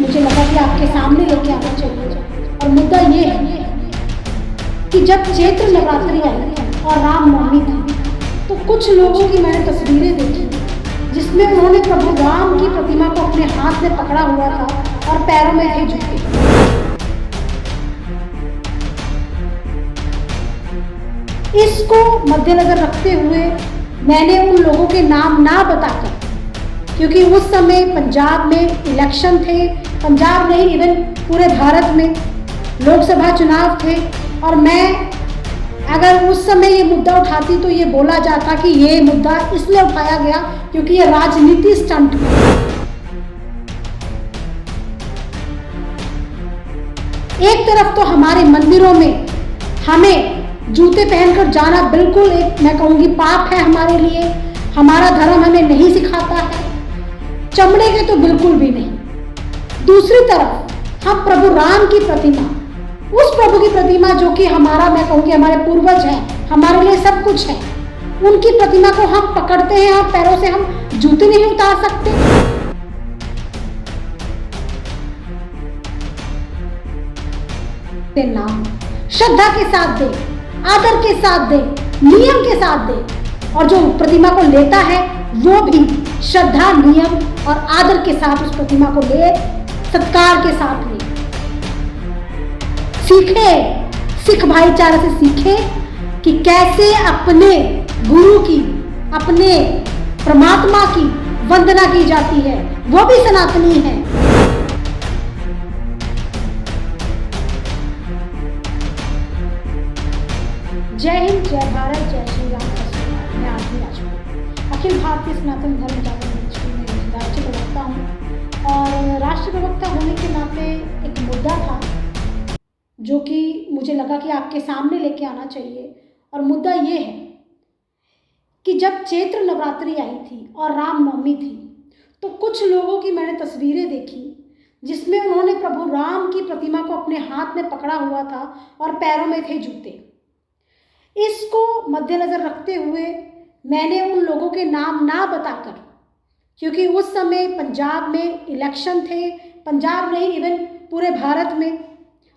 मुझे लगा कि आपके सामने लेके आना चाहिए। और मुद्दा ये है कि जब चैत्र नवरात्रि आई और रामनवमी थी तो कुछ लोगों की मैंने तस्वीरें देखी जिसमें उन्होंने प्रभु राम की प्रतिमा को अपने हाथ में पकड़ा हुआ था और पैरों में थे जूते। इसको मद्देनजर रखते हुए मैंने उन लोगों के नाम ना बताकर, क्योंकि उस समय पंजाब में इलेक्शन थे, पंजाब नहीं इवन पूरे भारत में लोकसभा चुनाव थे, और मैं अगर उस समय ये मुद्दा उठाती तो ये बोला जाता कि ये मुद्दा इसलिए उठाया गया क्योंकि ये राजनीति स्टंट है। एक तरफ तो हमारे मंदिरों में हमें जूते पहनकर जाना बिल्कुल एक मैं कहूँगी पाप है हमारे लिए, हमारा धर्म हमें नहीं सिखाता है, चमड़े के तो बिल्कुल भी नहीं। दूसरी तरफ हम प्रभु राम की प्रतिमा, उस प्रभु की प्रतिमा जो कि हमारा मैं कहूँगी हमारे पूर्वज हैं, हमारे लिए सब कुछ है, उनकी प्रतिमा को हम पकड़ते हैं और पैरों से हम जूते नहीं उतार सकते। नाम श्रद्धा के साथ दे, आदर के साथ दे, नियम के साथ दे, और जो प्रतिमा को लेता है वो भी श्रद्धा, नियम और आदर के साथ उस प्रतिमा को ले, सत्कार के साथ ले। सीखे, सिख भाईचारे से सीखे कि कैसे अपने गुरु की, अपने परमात्मा की वंदना की जाती है, वो भी सनातनी है। जय हिंद, जय भारत, जय श्री राम। मैं आरती राजपूत अखिल भारतीय सनातन धर्म जागरण मंच में राष्ट्रीय प्रवक्ता हूँ, और राष्ट्रीय प्रवक्ता होने के नाते एक मुद्दा था जो कि मुझे लगा कि आपके सामने लेके आना चाहिए। और मुद्दा ये है कि जब चैत्र नवरात्रि आई थी और रामनवमी थी तो कुछ लोगों की मैंने तस्वीरें देखी जिसमें उन्होंने प्रभु राम की प्रतिमा को अपने हाथ में पकड़ा हुआ था और पैरों में थे जूते। इसको मद्देनजर रखते हुए मैंने उन लोगों के नाम ना बताकर, क्योंकि उस समय पंजाब में इलेक्शन थे, पंजाब नहीं इवन पूरे भारत में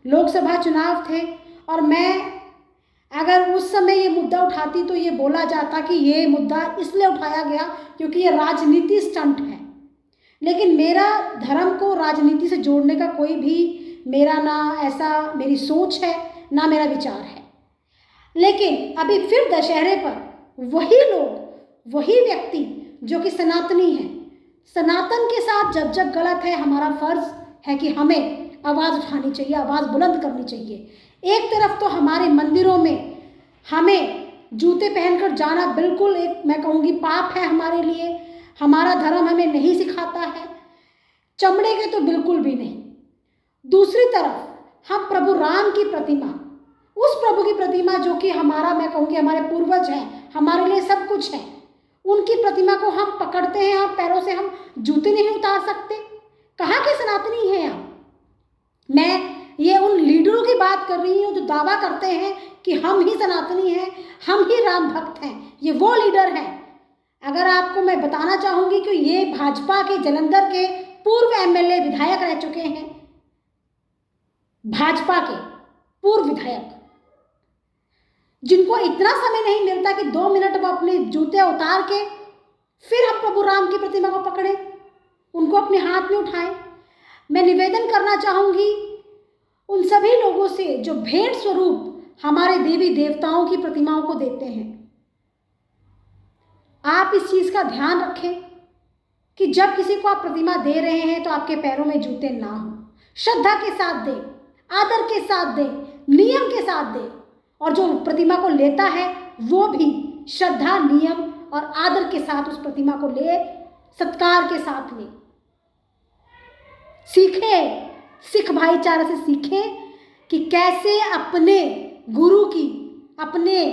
लोकसभा चुनाव थे, और मैं अगर उस समय ये मुद्दा उठाती तो ये बोला जाता कि ये मुद्दा इसलिए उठाया गया क्योंकि ये राजनीति स्टंट है। लेकिन मेरा धर्म को राजनीति से जोड़ने का कोई भी मेरा ना ऐसा मेरी सोच है ना मेरा विचार है। लेकिन अभी फिर दशहरे पर वही लोग, वही व्यक्ति जो कि सनातनी हैं, सनातन के साथ जब जब गलत है, हमारा फर्ज है कि हमें आवाज़ उठानी चाहिए, आवाज़ बुलंद करनी चाहिए। एक तरफ तो हमारे मंदिरों में हमें जूते पहनकर जाना बिल्कुल एक मैं कहूँगी पाप है हमारे लिए, हमारा धर्म हमें नहीं सिखाता है, चमड़े के तो बिल्कुल भी नहीं। दूसरी तरफ हम प्रभु राम की प्रतिमा, उस प्रभु की प्रतिमा जो कि हमारा मैं कहूँगी हमारे पूर्वज हैं, हमारे लिए सब कुछ है, उनकी प्रतिमा को हम पकड़ते हैं और पैरों से हम जूते नहीं उतार सकते। कहाँ के सनातनी हैं आप? मैं ये उन लीडरों की बात कर रही हूँ जो दावा करते हैं कि हम ही सनातनी हैं, हम ही राम भक्त हैं, ये वो लीडर हैं। अगर आपको मैं बताना चाहूँगी कि ये भाजपा के जलंधर के पूर्व एमएलए विधायक रह चुके हैं, भाजपा के पूर्व विधायक, जिनको इतना समय नहीं मिलता कि 2 मिनट वो अपने जूते उतार के फिर हम प्रभु राम की प्रतिमा को पकड़े, उनको अपने हाथ में उठाएं। मैं निवेदन करना चाहूँगी उन सभी लोगों से जो भेंट स्वरूप हमारे देवी देवताओं की प्रतिमाओं को देते हैं, आप इस चीज़ का ध्यान रखें कि जब किसी को आप प्रतिमा दे रहे हैं तो आपके पैरों में जूते ना हो। श्रद्धा के साथ दें, आदर के साथ दें, नियम के साथ दें, और जो प्रतिमा को लेता है वो भी श्रद्धा, नियम और आदर के साथ उस प्रतिमा को ले, सत्कार के साथ ले। सीखे, सिख भाईचारे से सीखें कि कैसे अपने गुरु की, अपने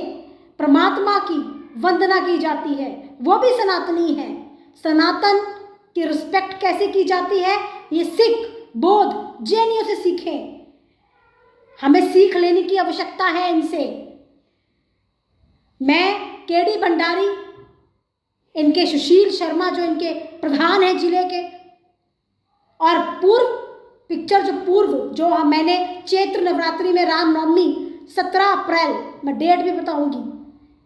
परमात्मा की वंदना की जाती है, वो भी सनातनी है। सनातन की रिस्पेक्ट कैसे की जाती है, ये सिख, बौद्ध, जैनियों से सीखें। हमें सीख लेने की आवश्यकता है इनसे। मैं केडी भंडारी, इनके सुशील शर्मा जो इनके प्रधान हैं जिले के, और पूर्व जो पूर्व जो मैंने चैत्र नवरात्रि में रामनवमी 17 अप्रैल, मैं डेट भी बताऊंगी,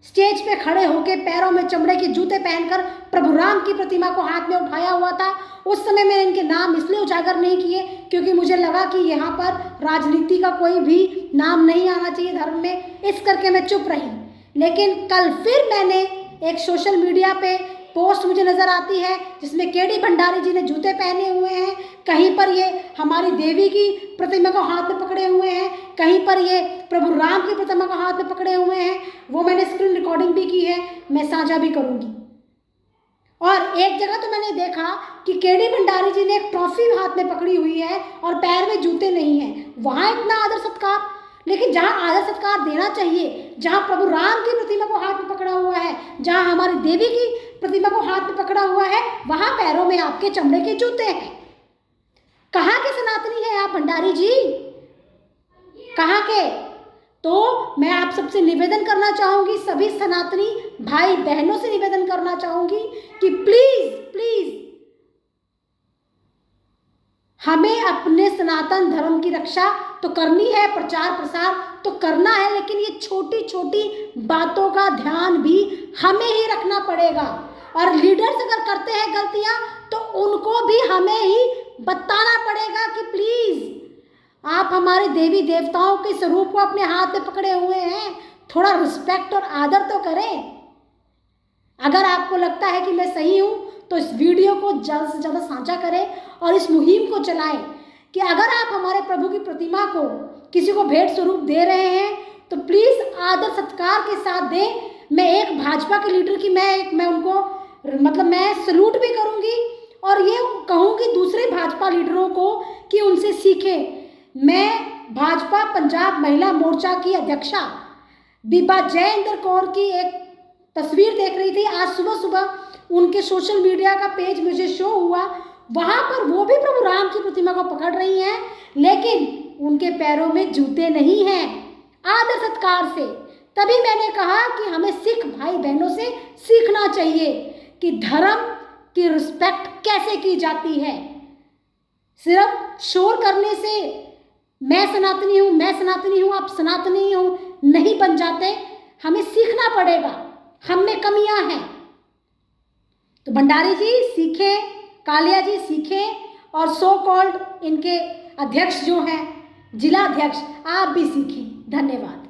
स्टेज पे खड़े होकर पैरों में चमड़े के जूते पहनकर प्रभु राम की प्रतिमा को हाथ में उठाया हुआ था। उस समय मैंने इनके नाम इसलिए उजागर नहीं किए क्योंकि मुझे लगा कि यहाँ पर राजनीति का कोई भी नाम नहीं आना चाहिए धर्म में, इस करके मैं चुप रही। लेकिन कल फिर मैंने एक सोशल मीडिया पे पोस्ट मुझे नज़र आती है जिसमें केडी भंडारी जी ने जूते पहने हुए हैं, कहीं पर ये हमारी देवी की प्रतिमा को हाथ में पकड़े हुए हैं, कहीं पर ये प्रभु राम की प्रतिमा को हाथ में पकड़े हुए हैं। वो मैंने स्क्रीन रिकॉर्डिंग भी की है, मैं साझा भी करूंगी। और एक जगह तो मैंने देखा कि केडी भंडारी जी ने एक ट्रॉफी हाथ में पकड़ी हुई है और पैर में जूते नहीं हैं, वहाँ इतना आदर सत्कार। लेकिन जहाँ आदर सत्कार देना चाहिए, जहाँ प्रभु राम की प्रतिमा को हाथ में पकड़ा हुआ है, जहाँ हमारी देवी की प्रतिमा को हाथ में पकड़ा हुआ है, वहाँ पैरों में आपके चमड़े के जूते हैं। कहाँ के सनातनी हैं आप भंडारी जी, कहाँ के? तो मैं आप सबसे निवेदन करना चाहूँगी, सभी सनातनी भाई बहनों से निवेदन करना चाहूँगी कि प्लीज़ प्लीज़ हमें अपने सनातन धर्म की रक्षा तो करनी है, प्रचार प्रसार तो करना है, लेकिन ये छोटी छोटी बातों का ध्यान भी हमें ही रखना पड़ेगा। और लीडर्स अगर करते हैं गलतियां तो उनको भी हमें ही बताना पड़ेगा कि प्लीज़ आप हमारे देवी देवताओं के स्वरूप को अपने हाथ में पकड़े हुए हैं, थोड़ा रिस्पेक्ट और आदर तो करें। अगर आपको लगता है कि मैं सही हूँ तो इस वीडियो को ज़्यादा से ज़्यादा साझा करें और इस मुहिम को चलाएं कि अगर आप हमारे प्रभु की प्रतिमा को किसी को भेंट स्वरूप दे रहे हैं तो प्लीज़ आदर सत्कार के साथ दें। मैं एक भाजपा के लीडर की मैं उनको मैं सल्यूट भी करूंगी और ये कहूँगी दूसरे भाजपा लीडरों को कि उनसे सीखें। मैं भाजपा पंजाब महिला मोर्चा की अध्यक्षा बीबा जयेंद्र कौर की एक तस्वीर देख रही थी। आज सुबह सुबह उनके सोशल मीडिया का पेज मुझे शो हुआ, वहाँ पर वो भी प्रभु राम की प्रतिमा को पकड़ रही हैं, लेकिन उनके पैरों में जूते नहीं हैं, आदर सत्कार से। तभी मैंने कहा कि हमें सिख भाई बहनों से सीखना चाहिए कि धर्म की रिस्पेक्ट कैसे की जाती है। सिर्फ शोर करने से मैं सनातनी हूँ आप सनातनी हो नहीं बन जाते, हमें सीखना पड़ेगा, हम में कमियां हैं। तो भंडारी जी सीखें, कालिया जी सीखें और सो कॉल्ड इनके अध्यक्ष जो हैं जिला अध्यक्ष, आप भी सीखें। धन्यवाद।